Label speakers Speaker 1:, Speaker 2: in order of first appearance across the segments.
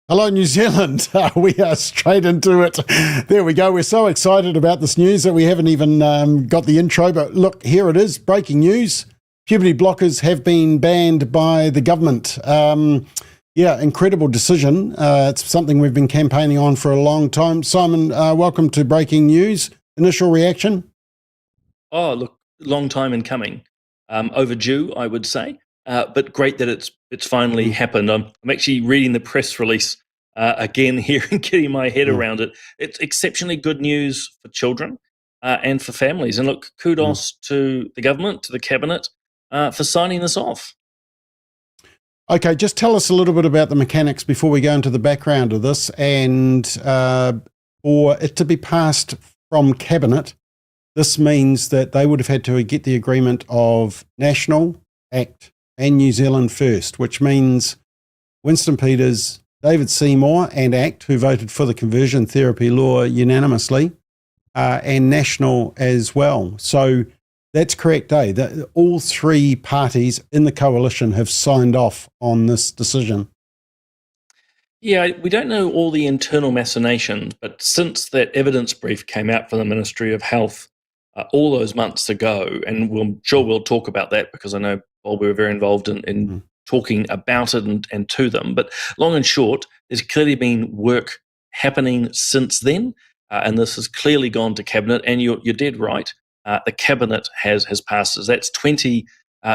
Speaker 1: Hello, New Zealand. We are straight into it. There we go. We're so excited about this news that we haven't even got the intro. But look, here it is. Breaking news. Puberty blockers have been banned by the government. Incredible decision. It's something we've been campaigning on for a long time. Simon, welcome to Breaking News. Initial reaction?
Speaker 2: Oh, look, long time in coming. Overdue, I would say. But great that it's finally happened. I'm actually reading the press release again here and getting my head around it. It's exceptionally good news for children and for families. And look, kudos to the government, to the cabinet, for signing this off.
Speaker 1: Okay, just tell us a little bit about the mechanics before we go into the background of this. And for it to be passed from cabinet, this means that they would have had to get the agreement of National, ACT, and New Zealand First, which means Winston Peters, David Seymour, and ACT, who voted for the conversion therapy law unanimously, and National as well. So that's correct, all three parties in the coalition have signed off on this decision.
Speaker 2: Yeah, we don't know all the internal machinations, but since that evidence brief came out from the Ministry of Health all those months ago, and we'll talk about that because I know Bob, we were very involved in talking about it and to them. But long and short, there's clearly been work happening since then, and this has clearly gone to cabinet. And you're dead right. The cabinet has passed it. That's 20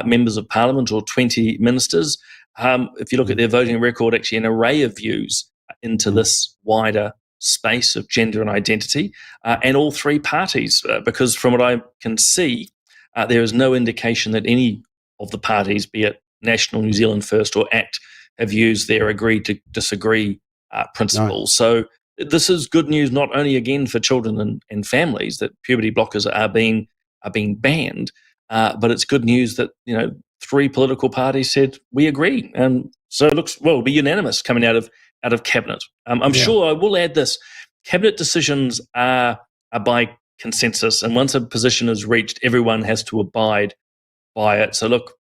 Speaker 2: members of parliament or 20 ministers. If you look at their voting record, actually an array of views into this wider space of gender and identity, and all three parties, because from what I can see, there is no indication that any of the parties, be it National, New Zealand First or ACT, have used their agree to disagree principles. No. So this is good news not only again for children and families that puberty blockers are being banned, but it's good news that three political parties said we agree, and so it looks it'll be unanimous coming out of cabinet. I'm sure I will add this: cabinet decisions are by consensus, and once a position is reached, everyone has to abide by it. So look,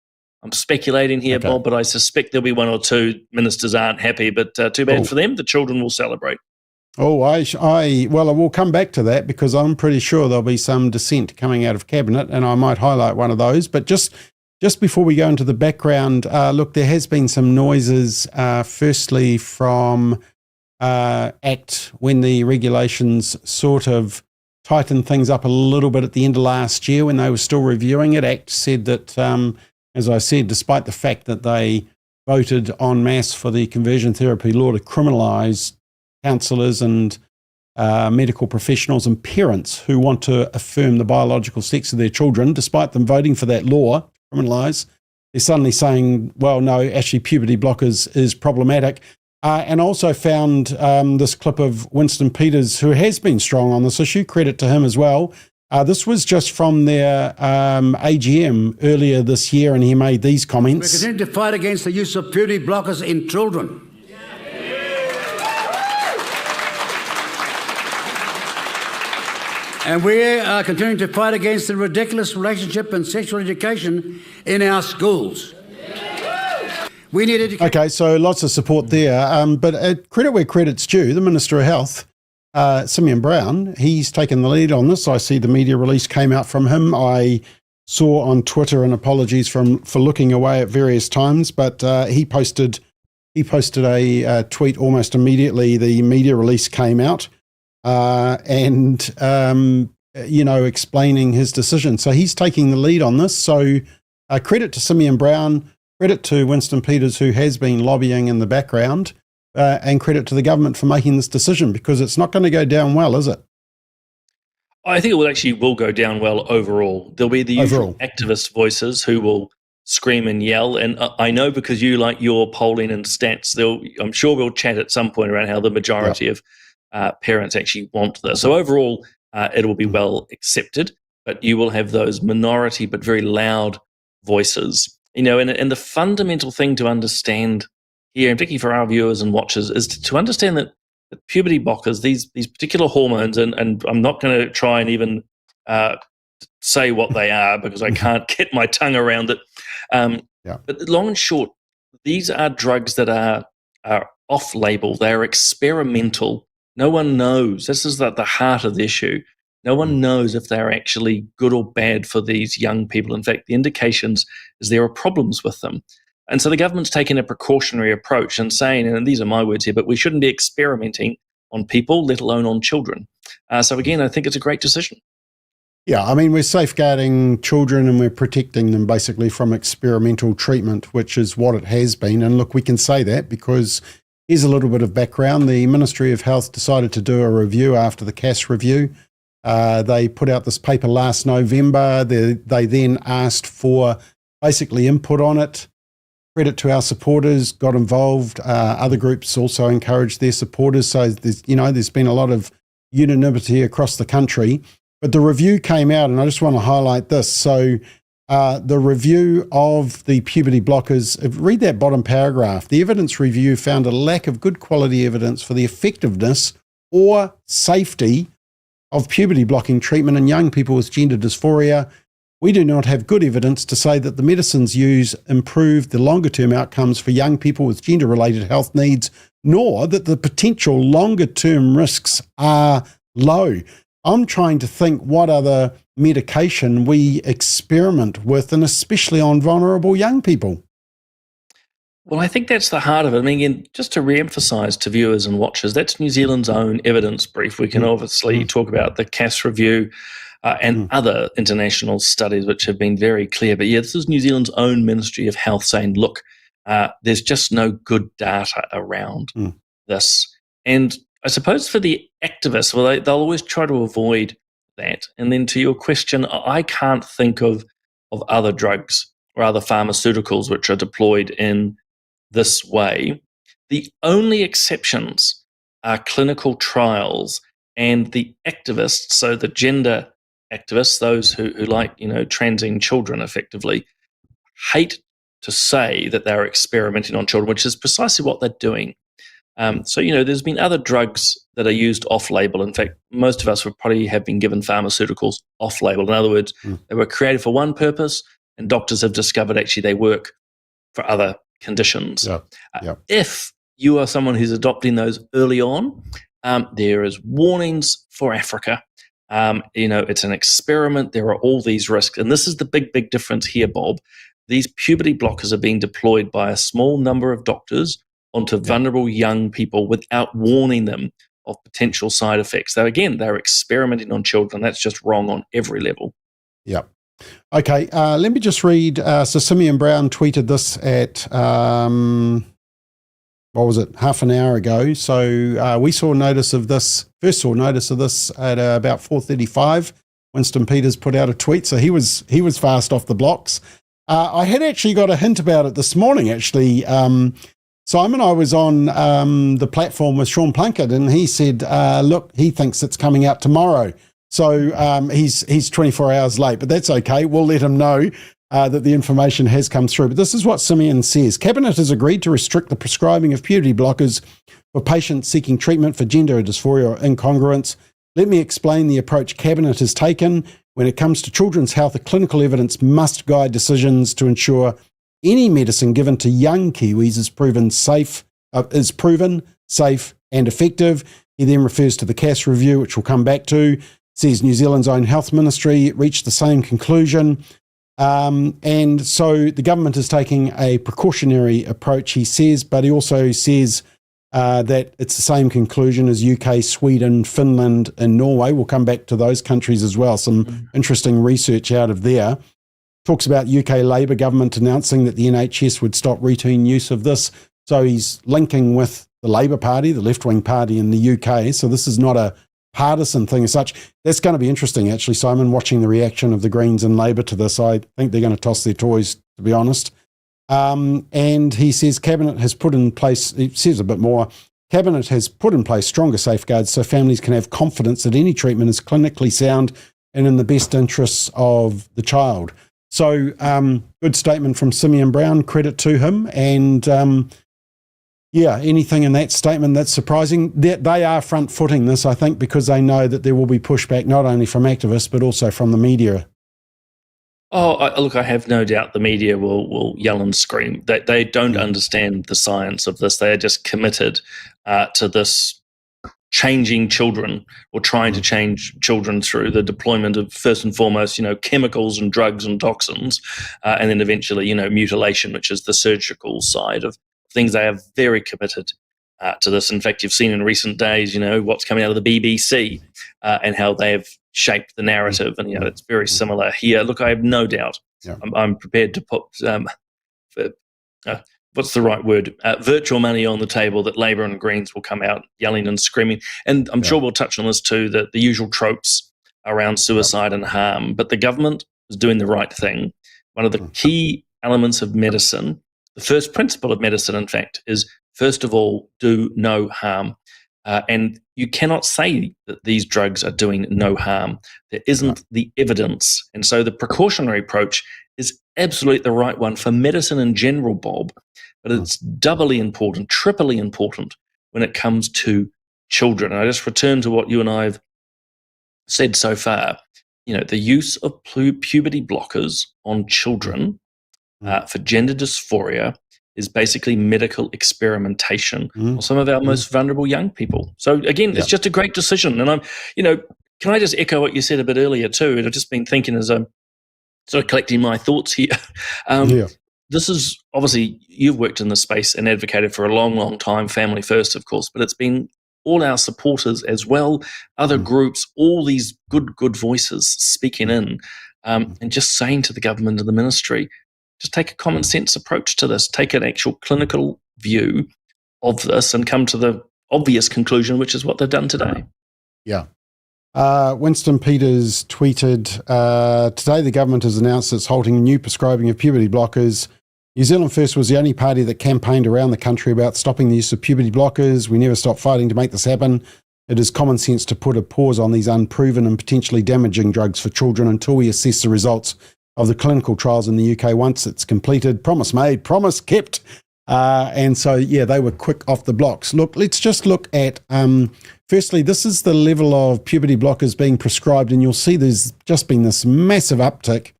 Speaker 2: I'm speculating here, Bob, but I suspect there'll be one or two ministers aren't happy, but too bad for them. The children will celebrate.
Speaker 1: Oh, I will come back to that because I'm pretty sure there'll be some dissent coming out of cabinet, and I might highlight one of those. But just before we go into the background, look, there has been some noises, firstly from ACT when the regulations sort of tightened things up a little bit at the end of last year when they were still reviewing it. ACT said that, as I said, despite the fact that they voted en masse for the conversion therapy law to criminalise counsellors and medical professionals and parents who want to affirm the biological sex of their children, despite them voting for that law, criminalise, they're suddenly saying, well, no, actually puberty blockers is problematic. And also found this clip of Winston Peters, who has been strong on this issue, credit to him as well. This was just from their AGM earlier this year, and he made these comments.
Speaker 3: We continue to fight against the use of puberty blockers in children. And we are continuing to fight against the ridiculous relationship and sexual education in our schools. We need education. Okay,
Speaker 1: so lots of support there. But credit where credit's due, the Minister of Health, Simeon Brown, he's taken the lead on this. I see the media release came out from him. I saw on Twitter, and apologies for looking away at various times, but he posted a tweet almost immediately. The media release came out. Explaining his decision. So he's taking the lead on this. So credit to Simeon Brown, credit to Winston Peters, who has been lobbying in the background, and credit to the government for making this decision, because it's not going to go down well, is it?
Speaker 2: I think it will go down well overall. There'll be the usual activist voices who will scream and yell. And I know, because you like your polling and stats, I'm sure we'll chat at some point around how the majority of parents actually want this. So overall, it will be well accepted, but you will have those minority but very loud voices. And the fundamental thing to understand here, and particularly for our viewers and watchers, is to understand that puberty blockers, these particular hormones, and I'm not going to try and even say what they are because I can't get my tongue around it. But long and short, these are drugs that are off-label. They're experimental. No one knows. This is the heart of the issue. No one knows if they're actually good or bad for these young people. In fact, the indications is there are problems with them. And so the government's taken a precautionary approach and saying, and these are my words here, but we shouldn't be experimenting on people, let alone on children. So again, I think it's a great decision.
Speaker 1: Yeah, I mean, we're safeguarding children and we're protecting them basically from experimental treatment, which is what it has been. And look, we can say that because here's a little bit of background. The Ministry of Health decided to do a review after the CAS review. They put out this paper last November. They then asked for basically input on it. Credit to our supporters, got involved. Other groups also encouraged their supporters. So there's been a lot of unanimity across the country. But the review came out, and I just want to highlight this. So the review of the puberty blockers, read that bottom paragraph. The evidence review found a lack of good quality evidence for the effectiveness or safety of puberty blocking treatment in young people with gender dysphoria. We do not have good evidence to say that the medicines used improve the longer-term outcomes for young people with gender-related health needs, nor that the potential longer-term risks are low. I'm trying to think what other medication we experiment with, and especially on vulnerable young people.
Speaker 2: Well, I think that's the heart of it. I mean, again, just to re-emphasise to viewers and watchers, that's New Zealand's own evidence brief. We can obviously talk about the CAS review and other international studies which have been very clear. But yeah, this is New Zealand's own Ministry of Health saying, look, there's just no good data around this. And I suppose for the activists, well, they'll always try to avoid that. And then to your question, I can't think of other drugs or other pharmaceuticals which are deployed in this way. The only exceptions are clinical trials, and the activists, so the gender activists, those who like, transing children effectively, hate to say that they're experimenting on children, which is precisely what they're doing. So there's been other drugs that are used off-label. In fact, most of us would probably have been given pharmaceuticals off-label. In other words, they were created for one purpose, and doctors have discovered actually they work for other conditions. If you are someone who's adopting those early on, there is warnings for Africa. It's an experiment. There are all these risks. And this is the big difference here, Bob. These puberty blockers are being deployed by a small number of doctors onto vulnerable young people without warning them of potential side effects. So again, they're experimenting on children. That's just wrong on every level. Yeah.
Speaker 1: Okay, let me just read. So Simeon Brown tweeted this at, half an hour ago. So we first saw notice of this at about 4:35. Winston Peters put out a tweet. So he was fast off the blocks. I had actually got a hint about it this morning, actually. Simon, I was on the platform with Sean Plunkett, and he said, look, he thinks it's coming out tomorrow. So he's 24 hours late, but that's okay. We'll let him know that the information has come through. But this is what Simeon says. Cabinet has agreed to restrict the prescribing of puberty blockers for patients seeking treatment for gender dysphoria or incongruence. Let me explain the approach Cabinet has taken. When it comes to children's health, the clinical evidence must guide decisions to ensure any medicine given to young Kiwis is proven safe, and effective. He then refers to the CAS review, which we'll come back to. Says New Zealand's own health ministry reached the same conclusion. And so the government is taking a precautionary approach, he says, but he also says that it's the same conclusion as UK, Sweden, Finland, and Norway. We'll come back to those countries as well. Some interesting research out of there. Talks about UK Labour government announcing that the NHS would stop routine use of this. So he's linking with the Labour Party, the left-wing party in the UK. So this is not a partisan thing as such. That's going to be interesting, actually, Simon, watching the reaction of the Greens and Labour to this. I think they're going to toss their toys, to be honest. And he says Cabinet has put in place, he says a bit more, Cabinet has put in place stronger safeguards so families can have confidence that any treatment is clinically sound and in the best interests of the child. So good statement from Simeon Brown, credit to him. And anything in that statement that's surprising, they are front-footing this, I think, because they know that there will be pushback not only from activists but also from the media.
Speaker 2: Look, I have no doubt the media will yell and scream. That they don't understand the science of this. They are just committed to this changing children, or trying to change children through the deployment of, first and foremost, chemicals and drugs and toxins, and then eventually, mutilation, which is the surgical side of things. They are very committed to this. In fact, you've seen in recent days, what's coming out of the BBC and how they have shaped the narrative, and it's very similar here. Look, I have no doubt. Yeah. I'm prepared to put what's the right word? Virtual money on the table that Labor and Greens will come out yelling and screaming. And I'm sure we'll touch on this too, the usual tropes around suicide and harm. But the government is doing the right thing. One of the key elements of medicine, the first principle of medicine, in fact, is first of all, do no harm. And you cannot say that these drugs are doing no harm. There isn't the evidence. And so the precautionary approach is absolutely the right one for medicine in general, Bob, but it's doubly important, triply important when it comes to children. And I just return to what you and I have said so far. The use of puberty blockers on children for gender dysphoria is basically medical experimentation on some of our most vulnerable young people. So again, it's just a great decision. And can I just echo what you said a bit earlier too? I've just been thinking as I'm sort of collecting my thoughts here. This is obviously, you've worked in this space and advocated for a long, long time, family first, of course, but it's been all our supporters as well, other groups, all these good voices speaking in and just saying to the government and the ministry, just take a common sense approach to this, take an actual clinical view of this and come to the obvious conclusion, which is what they've done today.
Speaker 1: Yeah. Winston Peters tweeted, today the government has announced it's halting new prescribing of puberty blockers. New Zealand First was the only party that campaigned around the country about stopping the use of puberty blockers. We never stopped fighting to make this happen. It is common sense to put a pause on these unproven and potentially damaging drugs for children until we assess the results of the clinical trials in the UK once it's completed. Promise made, promise kept. And so, they were quick off the blocks. Look, let's just look at, firstly, this is the level of puberty blockers being prescribed, and you'll see there's just been this massive uptick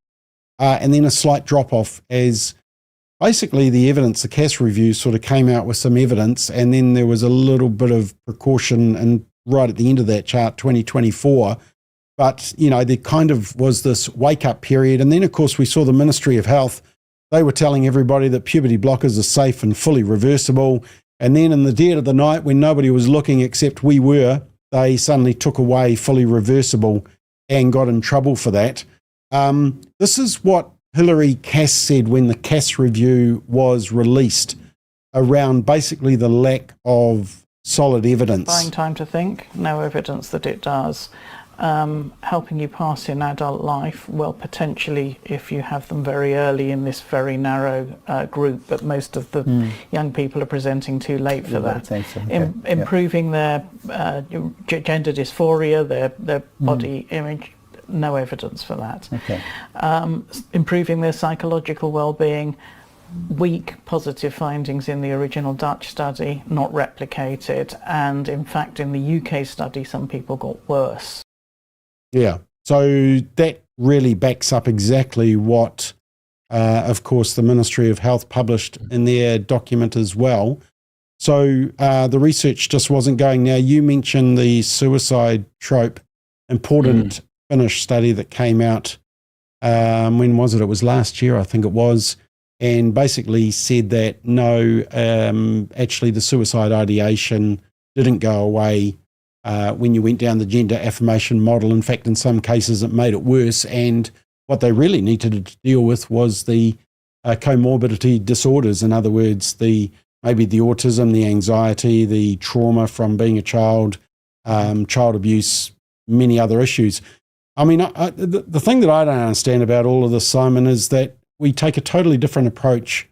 Speaker 1: and then a slight drop-off as basically the evidence, the CAS review sort of came out with some evidence, and then there was a little bit of precaution, and right at the end of that chart, 2024, but, there kind of was this wake-up period. And then, of course, we saw the Ministry of Health. They were telling everybody that puberty blockers are safe and fully reversible. And then in the dead of the night, when nobody was looking except we were, they suddenly took away fully reversible and got in trouble for that. This is what Hilary Cass said when the CAS review was released around basically the lack of solid evidence.
Speaker 4: Buying time to think, no evidence that it does. Helping you pass in adult life, well, potentially if you have them very early in this very narrow group, but most of the young people are presenting too late for that. So. Improving their gender dysphoria, their body image, no evidence for that. Improving their psychological well-being, weak positive findings in the original Dutch study, not replicated, and in fact in the UK study some people got worse.
Speaker 1: Yeah, so that really backs up exactly what, of course, the Ministry of Health published in their document as well. So the research just wasn't going. Now, you mentioned the suicide trope, important Finnish study that came out, when was it? It was last year, I think it was, and basically said that no, actually the suicide ideation didn't go away when you went down the gender affirmation model. In fact, in some cases, it made it worse. And what they really needed to deal with was the comorbidity disorders. In other words, maybe the autism, the anxiety, the trauma from being a child, child abuse, many other issues. I mean, the thing that I don't understand about all of this, Simon, is that we take a totally different approach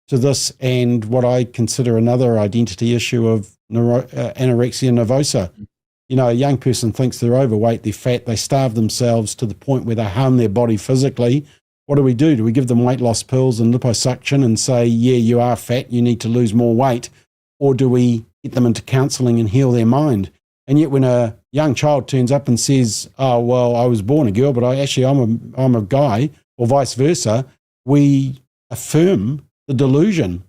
Speaker 1: to this and what I consider another identity issue of anorexia nervosa. A young person thinks they're overweight, they're fat, they starve themselves to the point where they harm their body physically. What do? Do we give them weight loss pills and liposuction and say, yeah, you are fat, you need to lose more weight? Or do we get them into counselling and heal their mind? And yet when a young child turns up and says, oh, well, I was born a girl, but I'm a guy, or vice versa, we affirm the delusion.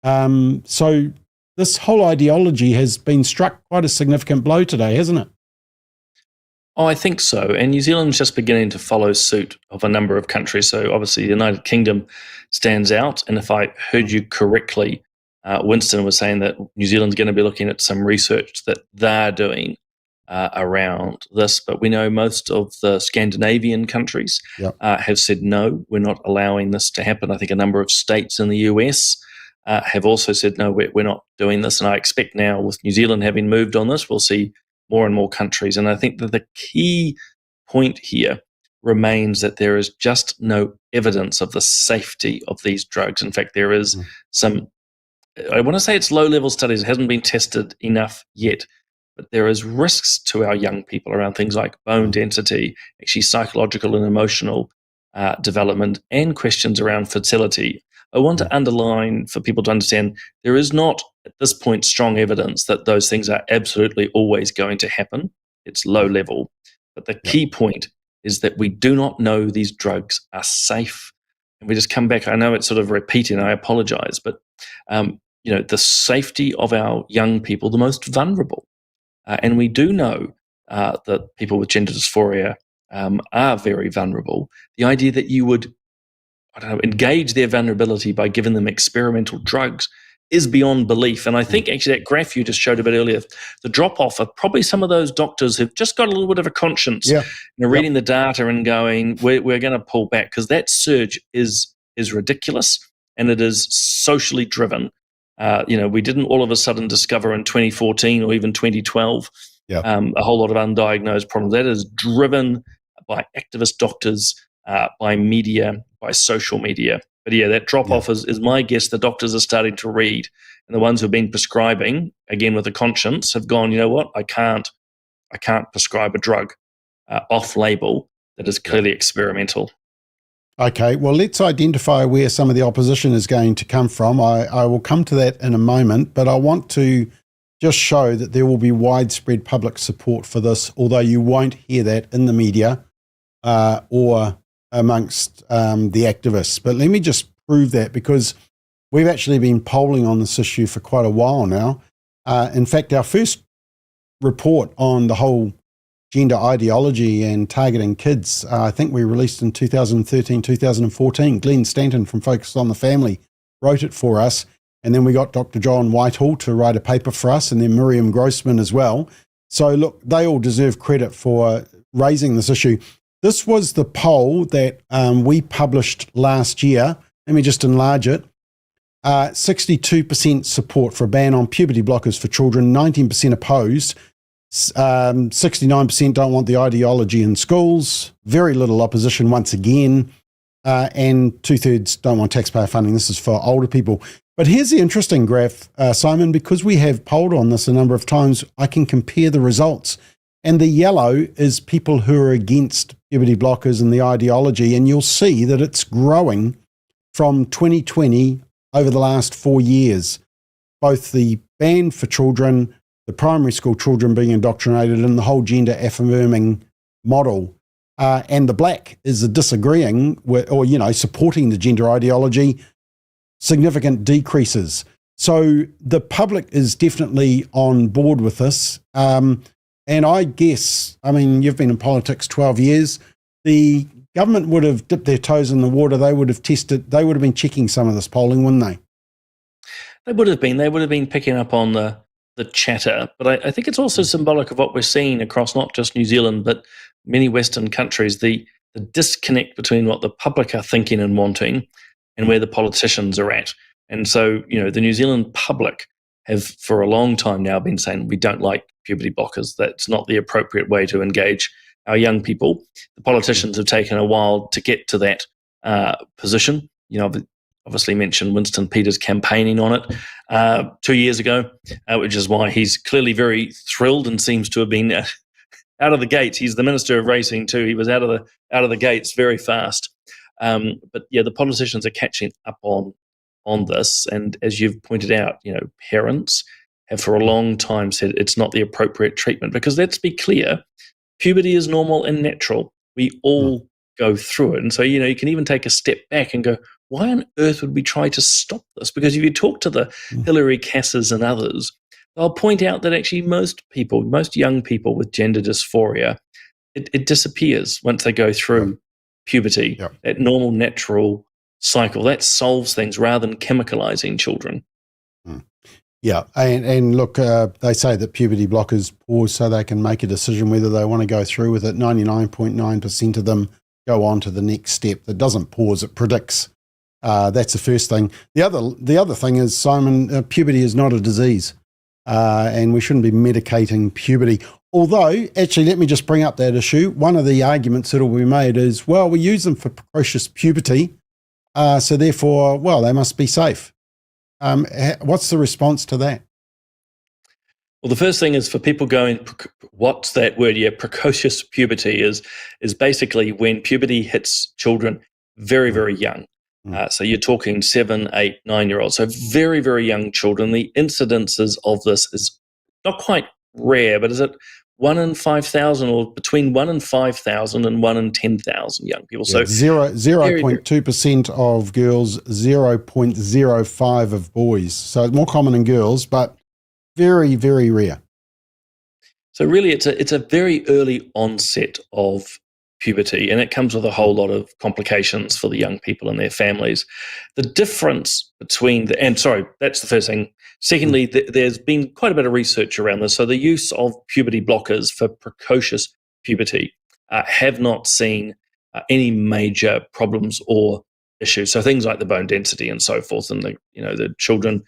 Speaker 1: So this whole ideology has been struck quite a significant blow today, hasn't it?
Speaker 2: Oh, I think so. And New Zealand's just beginning to follow suit of a number of countries. So obviously the United Kingdom stands out. And if I heard you correctly, Winston was saying that New Zealand's going to be looking at some research that they're doing around this. But we know most of the Scandinavian countries have said, no, we're not allowing this to happen. I think a number of states in the US have also said, no, we're not doing this. And I expect now with New Zealand having moved on this, we'll see more and more countries. And I think that the key point here remains that there is just no evidence of the safety of these drugs. In fact, there is some, I want to say it's low-level studies. It hasn't been tested enough yet, but there is risks to our young people around things like bone density, actually psychological and emotional development, and questions around fertility. I want to underline for people to understand there is not at this point strong evidence that those things are absolutely always going to happen. It's low level. But the key point is that we do not know these drugs are safe. And we just come back. I know it's sort of repeating. I apologize. But, the safety of our young people, the most vulnerable. And we do know that people with gender dysphoria are very vulnerable. The idea that you would engage their vulnerability by giving them experimental drugs is beyond belief. And I think actually that graph you just showed a bit earlier, the drop-off of probably some of those doctors who've just got a little bit of a conscience, reading the data and going, we're going to pull back, because that surge is ridiculous and it is socially driven. We didn't all of a sudden discover in 2014 or even 2012 a whole lot of undiagnosed problems. That is driven by activist doctors, by media, by social media. But that drop-off is my guess. The doctors are starting to read, and the ones who've been prescribing, again with a conscience, have gone, you know what, I can't prescribe a drug off-label that is clearly experimental.
Speaker 1: Okay, well, let's identify where some of the opposition is going to come from. I will come to that in a moment, but I want to just show that there will be widespread public support for this, although you won't hear that in the media or amongst the activists. But let me just prove that, because we've actually been polling on this issue for quite a while now. In fact, our first report on the whole gender ideology and targeting kids, I think we released in 2013, 2014. Glenn Stanton from Focus on the Family wrote it for us. And then we got Dr. John Whitehall to write a paper for us, and then Miriam Grossman as well. So look, they all deserve credit for raising this issue. This was the poll that we published last year. Let me just enlarge it. 62% support for a ban on puberty blockers for children, 19% opposed, 69% don't want the ideology in schools, very little opposition once again, and 2/3 don't want taxpayer funding. This is for older people. But here's the interesting graph, Simon, because we have polled on this a number of times, I can compare the results. And the yellow is people who are against puberty blockers and the ideology, and you'll see that it's growing from 2020 over the last 4 years. Both the ban for children, the primary school children being indoctrinated, and the whole gender affirming model. And the black is the disagreeing with, or, supporting the gender ideology, significant decreases. So the public is definitely on board with this. And I guess, you've been in politics 12 years, the government would have dipped their toes in the water. They would have tested, they would have been checking some of this polling, wouldn't they?
Speaker 2: They would have been picking up on the chatter. But I think it's also symbolic of what we're seeing across not just New Zealand, but many Western countries, the disconnect between what the public are thinking and wanting and where the politicians are at. And so, the New Zealand public have for a long time now been saying, we don't like puberty blockers. That's not the appropriate way to engage our young people. The politicians have taken a while to get to that position. Obviously mentioned Winston Peters campaigning on it 2 years ago, which is why he's clearly very thrilled and seems to have been out of the gates. He's the Minister of Racing too. He was out of the gates very fast. But the politicians are catching up on this. And as you've pointed out, parents have for a long time said it's not the appropriate treatment, because let's be clear, puberty is normal and natural. We all go through it. And so, you can even take a step back and go, why on earth would we try to stop this? Because if you talk to the Hilary Casses and others, they'll point out that actually most young people with gender dysphoria, it disappears once they go through puberty, that normal natural cycle. That solves things rather than chemicalizing children.
Speaker 1: Yeah, and look, they say that puberty blockers pause so they can make a decision whether they want to go through with it. 99.9% of them go on to the next step. That doesn't pause, it predicts. That's the first thing. The other thing is, Simon, puberty is not a disease, and we shouldn't be medicating puberty. Although, actually, let me just bring up that issue. One of the arguments that will be made is, well, we use them for precocious puberty, so therefore, well, they must be safe. What's the response to that?
Speaker 2: Well, the first thing is for people going, what's that word? Yeah, precocious puberty is basically when puberty hits children very, very young. So you're talking 7, 8, 9-year-olds. So very, very young children. The incidences of this is not quite rare, but is it 1 in 5,000 or between 1 in 5,000 and 1 in 10,000 young people?
Speaker 1: Yeah, so 0.2% of girls, 0.05 of boys. So it's more common in girls, but very, very rare.
Speaker 2: So really it's a very early onset of puberty, and it comes with a whole lot of complications for the young people and their families. The difference between that's the first thing. Secondly, there's been quite a bit of research around this. So the use of puberty blockers for precocious puberty have not seen any major problems or issues. So things like the bone density and so forth, and the children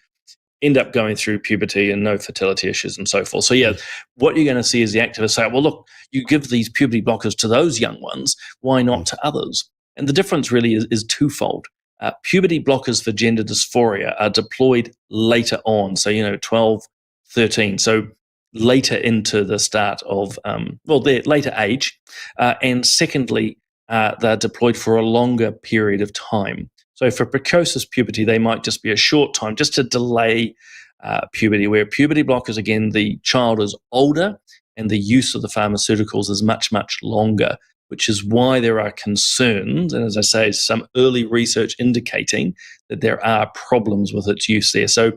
Speaker 2: end up going through puberty and no fertility issues and so forth. So yeah, what you're going to see is the activists say, well, look, you give these puberty blockers to those young ones, why not to others? And the difference really is twofold. Puberty blockers for gender dysphoria are deployed later on, so 12, 13, so later into the start of, their later age. And secondly, they're deployed for a longer period of time. So for precocious puberty, they might just be a short time, just to delay puberty, where puberty blockers, again, the child is older and the use of the pharmaceuticals is much, much longer, which is why there are concerns, and as I say, some early research indicating that there are problems with its use there. So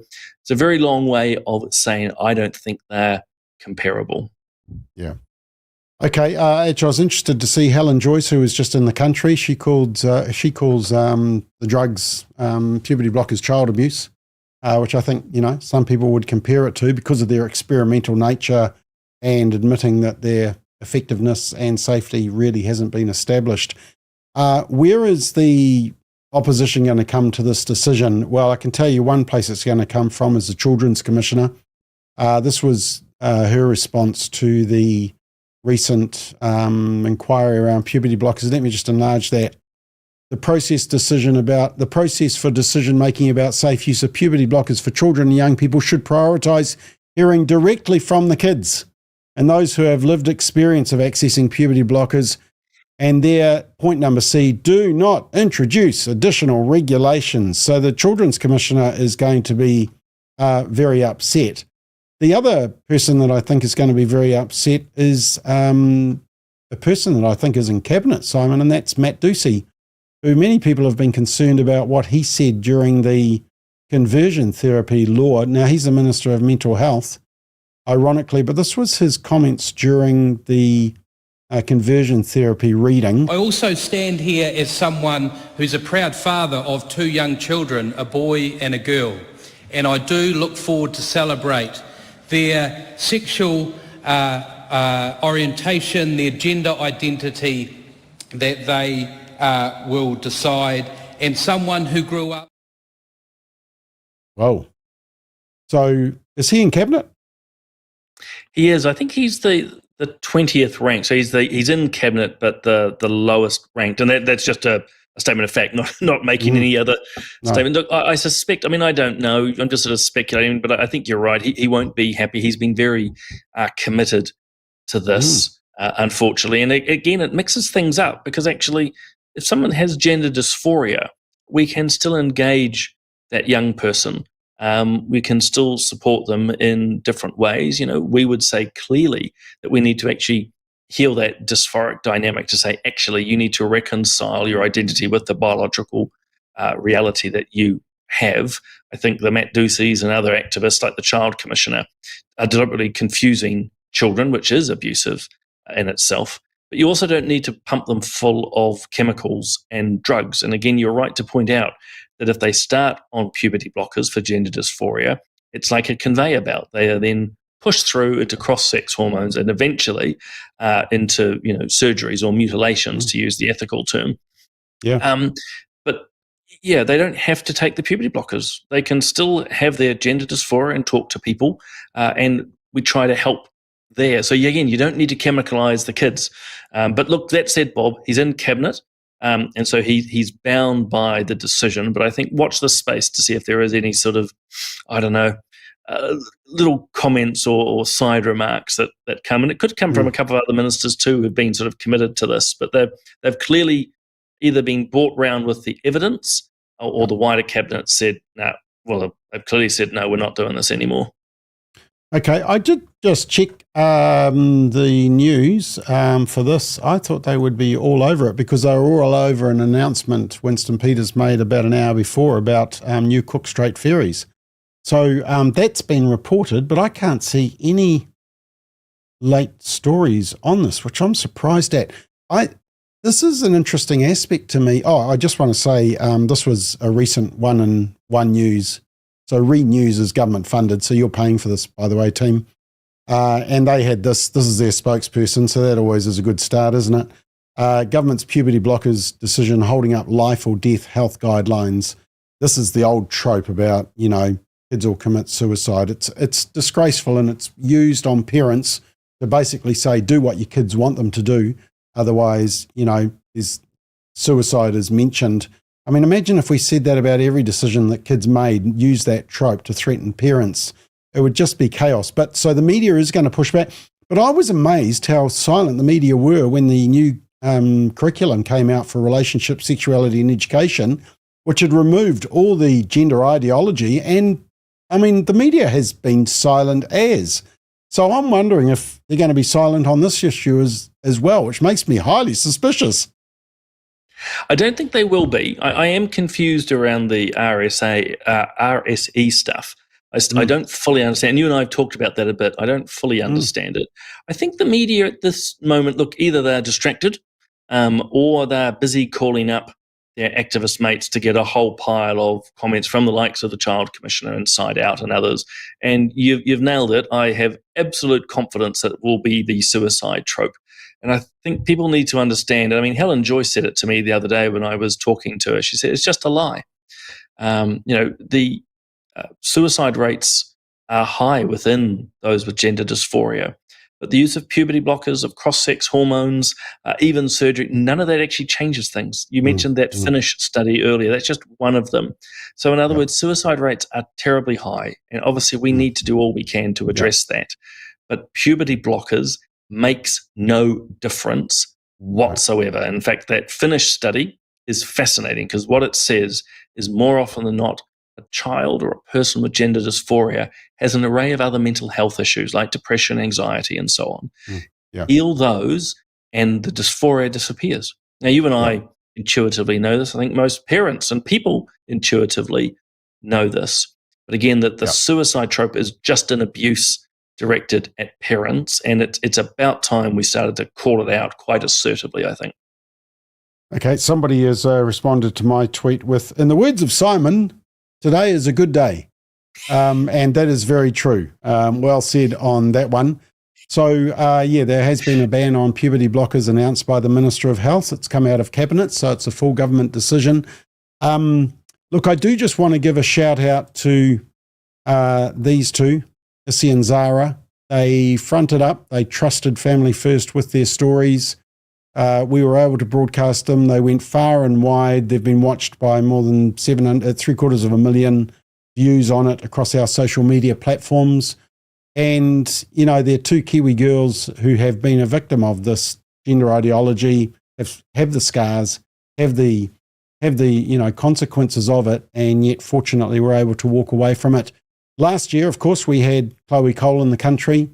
Speaker 2: it's a very long way of saying I don't think they're comparable.
Speaker 1: Yeah. Okay, actually, I was interested to see Helen Joyce, who was just in the country. She calls the drugs puberty blockers child abuse, which I think some people would compare it to because of their experimental nature and admitting that their effectiveness and safety really hasn't been established. Where is the opposition going to come to this decision? Well, I can tell you one place it's going to come from is the Children's Commissioner. This was her response to the recent inquiry around puberty blockers. Let me just enlarge that. The process for decision making about safe use of puberty blockers for children and young people should prioritise hearing directly from the kids and those who have lived experience of accessing puberty blockers. And their point number C, do not introduce additional regulations. So the Children's Commissioner is going to be very upset. The other person that I think is going to be very upset is a person that I think is in Cabinet, Simon, and that's Matt Ducey, who many people have been concerned about what he said during the conversion therapy law. Now, he's the Minister of Mental Health, ironically, but this was his comments during the conversion therapy reading.
Speaker 5: I also stand here as someone who's a proud father of 2 young children, a boy and a girl, and I do look forward to celebrate their sexual orientation, their gender identity that they will decide, and someone who grew up.
Speaker 1: Whoa. So is he in Cabinet?
Speaker 2: He is. I think he's the 20th ranked. So he's in Cabinet, but the lowest ranked. And that's just a statement of fact, not making any other statement. Look, I suspect, I don't know, I'm just sort of speculating, but I think you're right. He won't be happy. He's been very committed to this, unfortunately. And again, it mixes things up because actually, if someone has gender dysphoria, we can still engage that young person. We can still support them in different ways. We would say clearly that we need to actually heal that dysphoric dynamic to say, actually, you need to reconcile your identity with the biological reality that you have. I think the Matt Duceys and other activists like the Child Commissioner are deliberately confusing children, which is abusive in itself. But you also don't need to pump them full of chemicals and drugs. And again, you're right to point out that if they start on puberty blockers for gender dysphoria, it's like a conveyor belt. They are then pushed through into cross-sex hormones and eventually into surgeries or mutilations, to use the ethical term.
Speaker 1: Yeah.
Speaker 2: But yeah, they don't have to take the puberty blockers. They can still have their gender dysphoria and talk to people, and we try to help there. So again, you don't need to chemicalize the kids. But look, that said, Bob, he's in cabinet, and so he's bound by the decision. But I think watch this space to see if there is any sort of, I don't know, little comments or side remarks that come. And it could come from a couple of other ministers too who've been sort of committed to this. But they've clearly either been brought round with the evidence or the wider cabinet said, no, well, they've clearly said, no, we're not doing this anymore.
Speaker 1: Okay, I did just check the news for this. I thought they would be all over it because they were all over an announcement Winston Peters made about an hour before about new Cook Strait ferries. So that's been reported, but I can't see any late stories on this, which I'm surprised at. This is an interesting aspect to me. Oh, I just want to say this was a recent one in One News. So Read News is government funded, so you're paying for this, by the way, team. And they had this is their spokesperson, so that always is a good start, isn't it? Government's puberty blockers decision holding up life or death health guidelines. This is the old trope about, kids will commit suicide. It's disgraceful, and it's used on parents to basically say, do what your kids want them to do. Otherwise, suicide is mentioned. I mean, imagine if we said that about every decision that kids made, use that trope to threaten parents. It would just be chaos. But so the media is going to push back. But I was amazed how silent the media were when the new curriculum came out for relationship, sexuality and education, which had removed all the gender ideology. And I mean, the media has been silent as. So I'm wondering if they're going to be silent on this issue as well, which makes me highly suspicious.
Speaker 2: I don't think they will be. I am confused around the RSE stuff. I don't fully understand. You and I have talked about that a bit. I don't fully understand it. I think the media at this moment, look, either they're distracted or they're busy calling up their activist mates to get a whole pile of comments from the likes of the Child Commissioner and Side Out and others. And you've nailed it. I have absolute confidence that it will be the suicide trope. And I think people need to understand. I mean, Helen Joyce said it to me the other day when I was talking to her. She said, it's just a lie. The suicide rates are high within those with gender dysphoria. But the use of puberty blockers, of cross-sex hormones, even surgery, none of that actually changes things. You mentioned that Finnish study earlier. That's just one of them. So in other words, suicide rates are terribly high. And obviously we need to do all we can to address that. But puberty blockers makes no difference whatsoever. In fact, that Finnish study is fascinating because what it says is more often than not, a child or a person with gender dysphoria has an array of other mental health issues like depression, anxiety, and so on. Heal those and the dysphoria disappears. Now, you and I intuitively know this. I think most parents and people intuitively know this. But again, that the suicide trope is just an abuse directed at parents, and it's about time we started to call it out quite assertively, I think.
Speaker 1: Okay, somebody has responded to my tweet with, in the words of Simon, today is a good day. And that is very true. Well said on that one. So, there has been a ban on puberty blockers announced by the Minister of Health. It's come out of Cabinet, so it's a full government decision. Look, I do just want to give a shout out to these two, Issy and Zara. They fronted up. They trusted Family First with their stories. We were able to broadcast them. They went far and wide. They've been watched by more than 750,000 views on it across our social media platforms. And, they're two Kiwi girls who have been a victim of this gender ideology, have the scars, have the consequences of it, and yet fortunately we're able to walk away from it. Last year, of course, we had Chloe Cole in the country,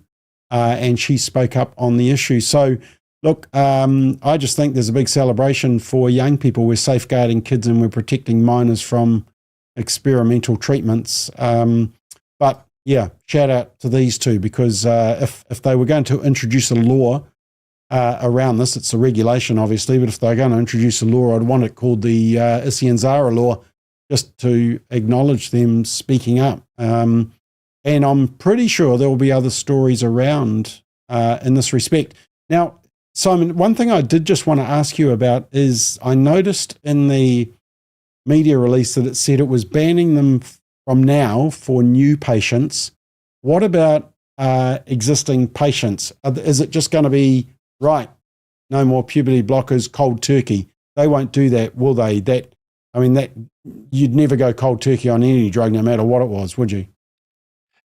Speaker 1: and she spoke up on the issue. So Look, I just think there's a big celebration for young people. We're safeguarding kids and we're protecting minors from experimental treatments. But yeah, shout out to these two, because if they were going to introduce a law around this, it's a regulation obviously, but if they're going to introduce a law, I'd want it called the Issi-and-Zara law, just to acknowledge them speaking up. And I'm pretty sure there will be other stories around in this respect. Now, Simon, one thing I did just want to ask you about is I noticed in the media release that it said it was banning them from now for new patients. What about existing patients? Is it just going to be, right, no more puberty blockers, cold turkey? They won't do that, will they? That you'd never go cold turkey on any drug, no matter what it was, would you?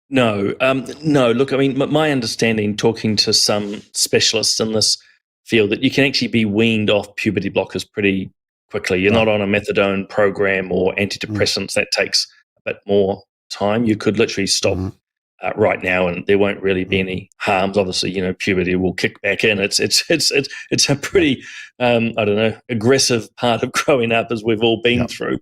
Speaker 2: No. No, look, I mean, my understanding, talking to some specialists in this field, that you can actually be weaned off puberty blockers pretty quickly. You're not on a methadone program or antidepressants. That takes a bit more time. You could literally stop right now, and there won't really be any harms. Obviously, puberty will kick back in. It's a pretty aggressive part of growing up, as we've all been through.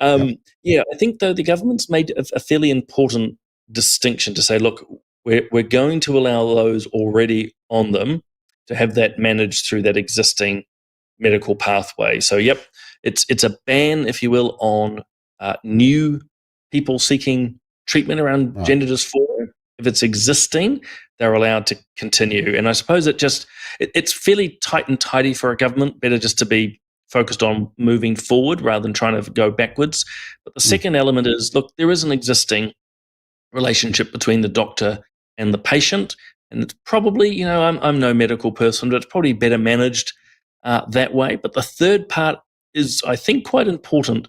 Speaker 2: Yeah, I think though the government's made a fairly important distinction to say, look, we're going to allow those already on them to have that managed through that existing medical pathway. So, it's a ban, if you will, on new people seeking treatment around gender dysphoria. If it's existing, they're allowed to continue. And I suppose it's fairly tight and tidy for a government. Better just to be focused on moving forward rather than trying to go backwards. But the second element is, look, there is an existing relationship between the doctor and the patient. And it's probably, I'm no medical person, but it's probably better managed that way. But the third part is, I think, quite important.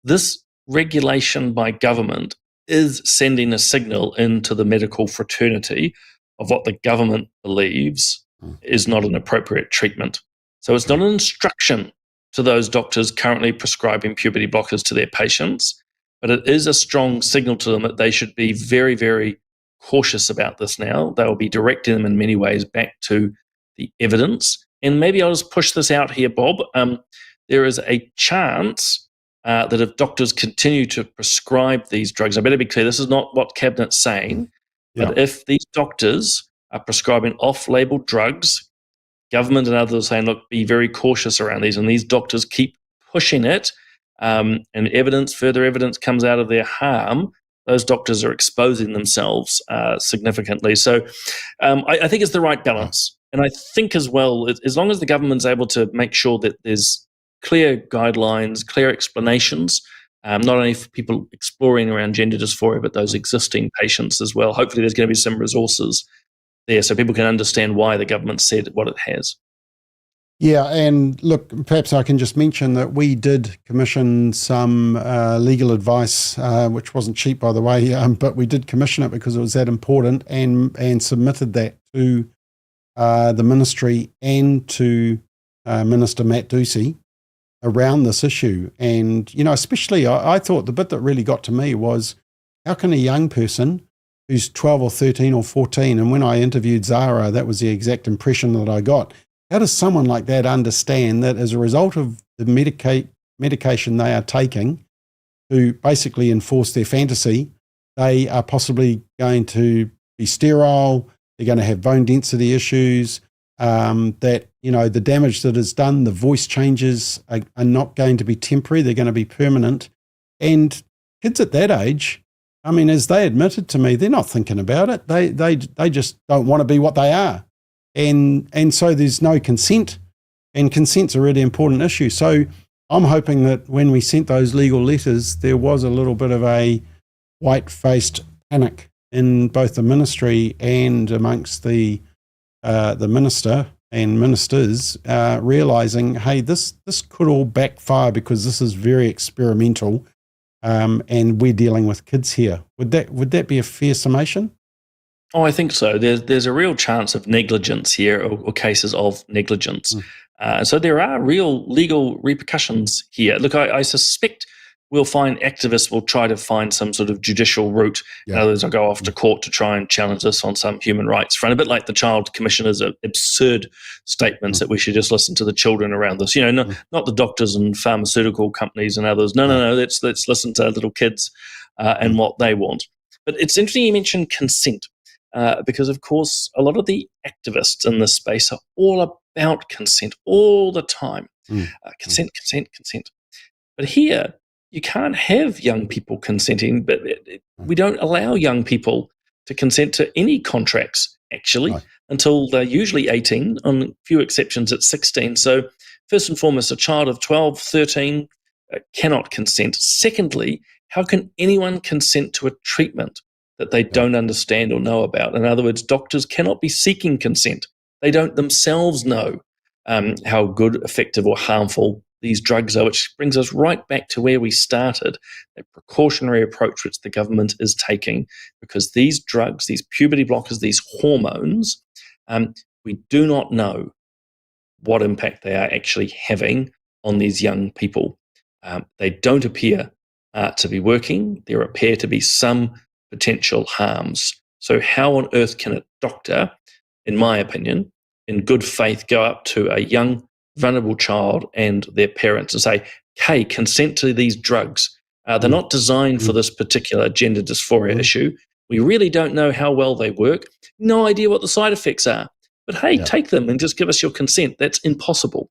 Speaker 2: This regulation by government is sending a signal into the medical fraternity of what the government believes is not an appropriate treatment. So it's not an instruction to those doctors currently prescribing puberty blockers to their patients, but it is a strong signal to them that they should be very, very cautious about this now. They will be directing them in many ways back to the evidence. And maybe I'll just push this out here, Bob. There is a chance that if doctors continue to prescribe these drugs, I better be clear, this is not what Cabinet's saying, but if these doctors are prescribing off-label drugs, government and others are saying, look, be very cautious around these, and these doctors keep pushing it, and further evidence comes out of their harm, those doctors are exposing themselves significantly. So I think it's the right balance. And I think as well, as long as the government's able to make sure that there's clear guidelines, clear explanations, not only for people exploring around gender dysphoria, but those existing patients as well. Hopefully there's going to be some resources there so people can understand why the government said what it has.
Speaker 1: Yeah, and look, perhaps I can just mention that we did commission some legal advice, which wasn't cheap, by the way, but we did commission it because it was that important, and submitted that to the ministry and to Minister Matt Ducey around this issue. And, especially I thought the bit that really got to me was, how can a young person who's 12 or 13 or 14, and when I interviewed Zara, that was the exact impression that I got, how does someone like that understand that as a result of the medication they are taking to basically enforce their fantasy, they are possibly going to be sterile, they're going to have bone density issues, that, the damage that is done, the voice changes are not going to be temporary, they're going to be permanent. And kids at that age, I mean, as they admitted to me, they're not thinking about it. They just don't want to be what they are. And so there's no consent, and consent's a really important issue. So I'm hoping that when we sent those legal letters, there was a little bit of a white-faced panic in both the ministry and amongst the minister and ministers, realizing, hey, this could all backfire because this is very experimental, and we're dealing with kids here. Would that be a fair summation?
Speaker 2: Oh, I think so. There's a real chance of negligence here, or cases of negligence. So there are real legal repercussions here. Look, I suspect we'll find activists will try to find some sort of judicial route. Yeah. Others will go off to court to try and challenge this on some human rights front, a bit like the Child Commissioner's absurd statements that we should just listen to the children around this. Not the doctors and pharmaceutical companies and others. No. Let's listen to little kids and what they want. But it's interesting you mentioned consent because, of course, a lot of the activists in this space are all about consent all the time. Consent. But here, you can't have young people consenting, but we don't allow young people to consent to any contracts, actually, until they're usually 18, on a few exceptions at 16. So first and foremost, a child of 12, 13 cannot consent. Secondly, how can anyone consent to a treatment that they don't understand or know about? In other words, doctors cannot be seeking consent. They don't themselves know how good, effective, or harmful these drugs are, which brings us right back to where we started, that precautionary approach which the government is taking, because these drugs, these puberty blockers, these hormones, we do not know what impact they are actually having on these young people. They don't appear to be working. There appear to be some potential harms. So how on earth can a doctor, in my opinion, in good faith, go up to a young vulnerable child and their parents and say, hey, consent to these drugs. They're not designed for this particular gender dysphoria issue. We really don't know how well they work. No idea what the side effects are. But hey, take them and just give us your consent. That's impossible.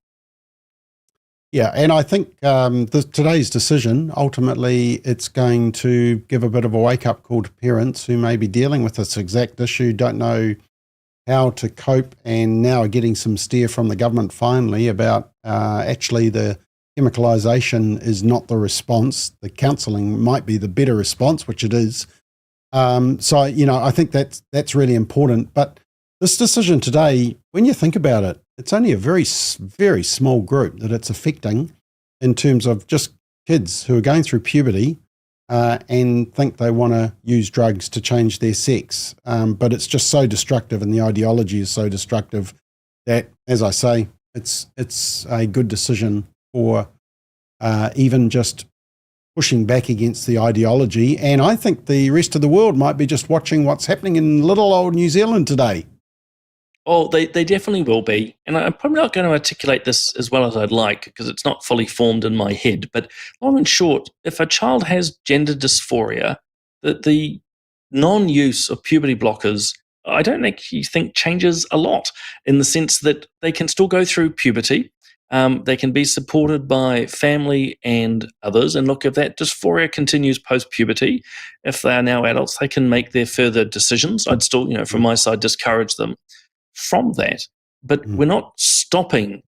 Speaker 1: Yeah, and I think today's decision, ultimately, it's going to give a bit of a wake-up call to parents who may be dealing with this exact issue, don't know how to cope, and now are getting some steer from the government finally about actually the chemicalisation is not the response. The counselling might be the better response, which it is. So, I think that's really important. But this decision today, when you think about it, it's only a very, very small group that it's affecting in terms of just kids who are going through puberty and think they want to use drugs to change their sex. But it's just so destructive, and the ideology is so destructive that, as I say, it's a good decision for even just pushing back against the ideology. And I think the rest of the world might be just watching what's happening in little old New Zealand today.
Speaker 2: Oh, they definitely will be. And I'm probably not going to articulate this as well as I'd like because it's not fully formed in my head. But long and short, if a child has gender dysphoria, the non-use of puberty blockers, I don't actually think changes a lot, in the sense that they can still go through puberty. They can be supported by family and others. And look, if that dysphoria continues post-puberty, if they are now adults, they can make their further decisions. I'd still, from my side, discourage them from that. But we're not stopping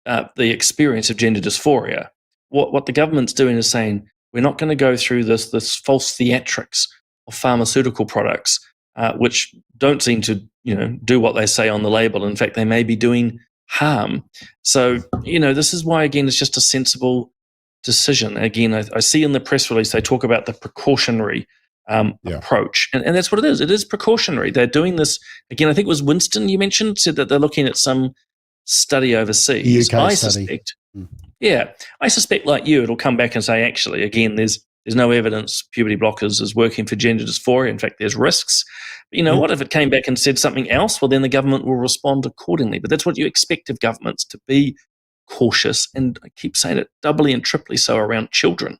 Speaker 2: the experience of gender dysphoria. What the government's doing is saying, we're not going to go through this false theatrics of pharmaceutical products, which don't seem to do what they say on the label. In fact, they may be doing harm. So, this is why, again, it's just a sensible decision. Again, I see in the press release they talk about the precautionary approach. And that's what it is. It is precautionary. They're doing this, again, I think it was Winston you mentioned, said that they're looking at some study overseas.
Speaker 1: UK study.
Speaker 2: I suspect, like you, it'll come back and say, actually, again, there's no evidence puberty blockers is working for gender dysphoria. In fact, there's risks. But what if it came back and said something else? Well, then the government will respond accordingly. But that's what you expect of governments, to be cautious. And I keep saying it, doubly and triply so around children.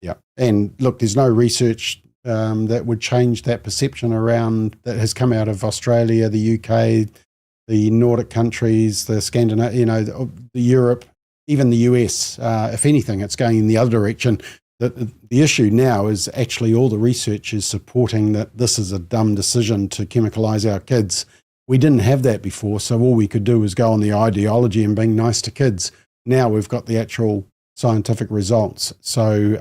Speaker 1: Yeah. And look, there's no research that would change that perception around that has come out of Australia, the UK, the Nordic countries, the Scandinavia, the Europe, even the US. If anything, it's going in the other direction. The issue now is actually all the research is supporting that this is a dumb decision to chemicalise our kids. We didn't have that before, so all we could do was go on the ideology and being nice to kids. Now we've got the actual scientific results. So,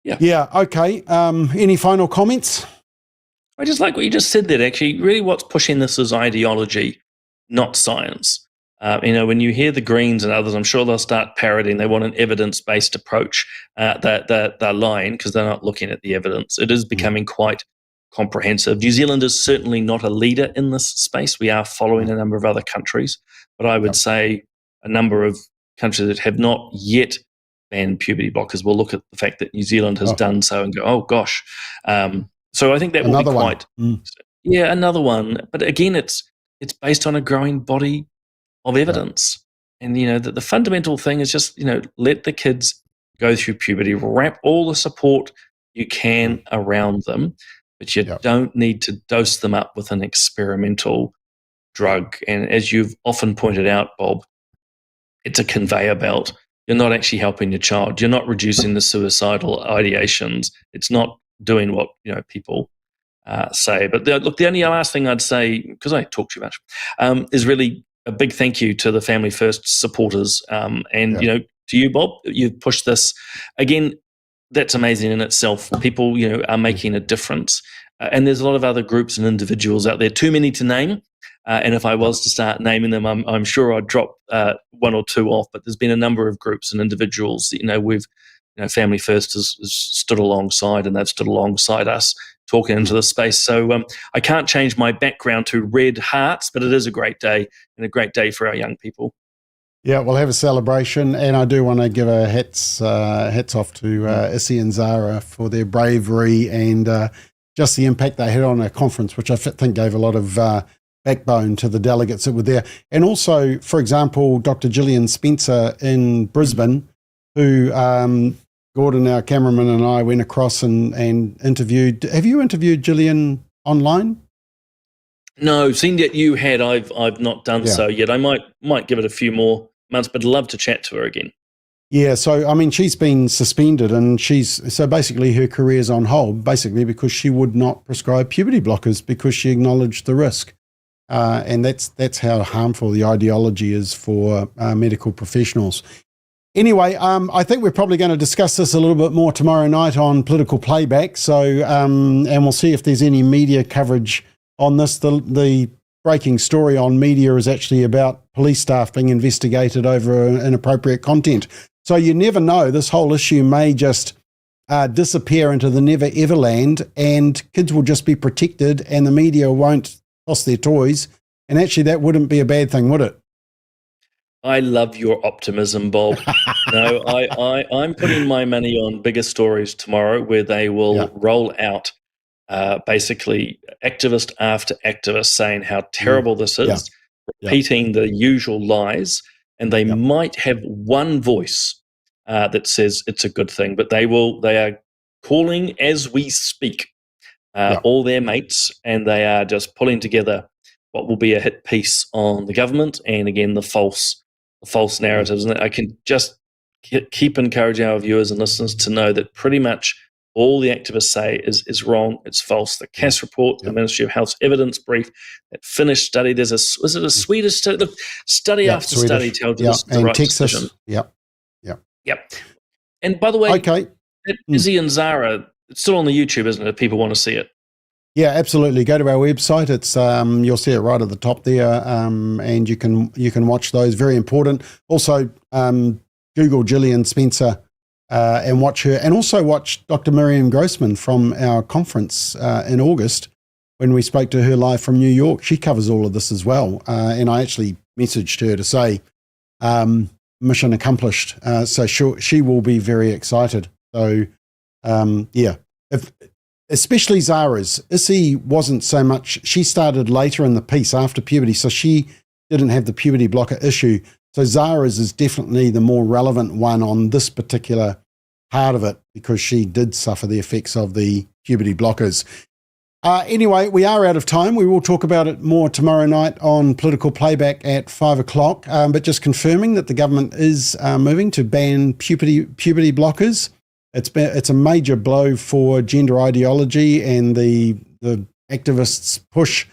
Speaker 1: okay. Any final comments?
Speaker 2: I just like what you just said there, actually. Really what's pushing this is ideology, not science. When you hear the Greens and others, I'm sure they'll start parroting. They want an evidence-based approach. They're lying because they're not looking at the evidence. It is becoming quite comprehensive. New Zealand is certainly not a leader in this space. We are following a number of other countries, but I would say a number of countries that have not yet ban puberty blockers. We'll look at the fact that New Zealand has done so and go, oh gosh. So I think that will be quite, another one. But again, it's based on a growing body of evidence. And, the fundamental thing is just, let the kids go through puberty, wrap all the support you can around them, but you don't need to dose them up with an experimental drug. And as you've often pointed out, Bob, it's a conveyor belt. You're not actually helping your child. You're not reducing the suicidal ideations. It's not doing what people say. But the only last thing I'd say, because I talk too much, is really a big thank you to the Family First supporters, and to you, Bob. You've pushed this again. That's amazing in itself. People, are making a difference, and there's a lot of other groups and individuals out there. Too many to name, and if I was to start naming them, I'm sure I'd drop one or two off. But there's been a number of groups and individuals that, we've, Family First has stood alongside, and they've stood alongside us talking into the space. So I can't change my background to red hearts, but it is a great day, and a great day for our young people.
Speaker 1: Yeah, we'll have a celebration, and I do want to give a hats off to Issy and Zara for their bravery and just the impact they had on our conference, which I think gave a lot of backbone to the delegates that were there. And also, for example, Dr. Gillian Spencer in Brisbane, who Gordon, our cameraman, and I went across and interviewed. Have you interviewed Gillian online?
Speaker 2: No, seeing that you had, I've not done so yet. I might give it a few more months, but I'd love to chat to her again.
Speaker 1: Yeah, so I mean, she's been suspended, and so basically her career's on hold, basically because she would not prescribe puberty blockers because she acknowledged the risk, and that's how harmful the ideology is for medical professionals. Anyway, I think we're probably going to discuss this a little bit more tomorrow night on Political Playback. So, and we'll see if there's any media coverage on this. The breaking story on media is actually about police staff being investigated over inappropriate content. So you never know. This whole issue may just disappear into the never ever land, and kids will just be protected, and the media won't toss their toys. And actually, that wouldn't be a bad thing, would it?
Speaker 2: I love your optimism, Bob. No, I'm putting my money on bigger stories tomorrow, where they will roll out basically activist after activist saying how terrible this is, repeating the usual lies, and they might have one voice that says it's a good thing, but they are calling as we speak all their mates, and they are just pulling together what will be a hit piece on the government and, again, the false narratives. And I can just keep encouraging our viewers and listeners to know that pretty much all the activists say is wrong. It's false. The Cass report, the Ministry of Health's evidence brief, that Finnish study. Was it a Swedish study? Look, study after study tells us the right
Speaker 1: Texas.
Speaker 2: decision.
Speaker 1: Yep.
Speaker 2: And by the way, Izzy and Zara, it's still on the YouTube, isn't it, if people want to see it?
Speaker 1: Yeah, absolutely. Go to our website. It's you'll see it right at the top there, and you can watch those. Very important. Also, Google Gillian Spencer and watch her, and also watch Dr. Miriam Grossman from our conference in August when we spoke to her live from New York. She covers all of this as well, and I actually messaged her to say mission accomplished. So she will be very excited. So especially Zara's. Issy wasn't so much, she started later in the piece after puberty, so she didn't have the puberty blocker issue. So Zara's is definitely the more relevant one on this particular part of it, because she did suffer the effects of the puberty blockers. Anyway, we are out of time. We will talk about it more tomorrow night on Political Playback at 5 o'clock, but just confirming that the government is moving to ban puberty blockers. It's a major blow for gender ideology and the activists' push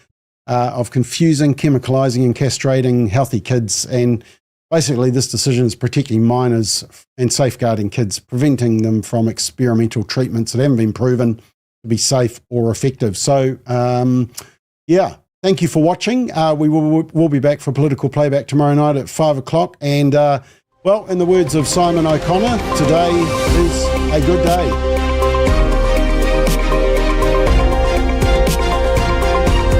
Speaker 1: of confusing, chemicalizing and castrating healthy kids. And basically this decision is protecting minors and safeguarding kids, preventing them from experimental treatments that haven't been proven to be safe or effective. So, thank you for watching. We'll be back for Political Playback tomorrow night at 5 o'clock. And, in the words of Simon O'Connor, today is a good day.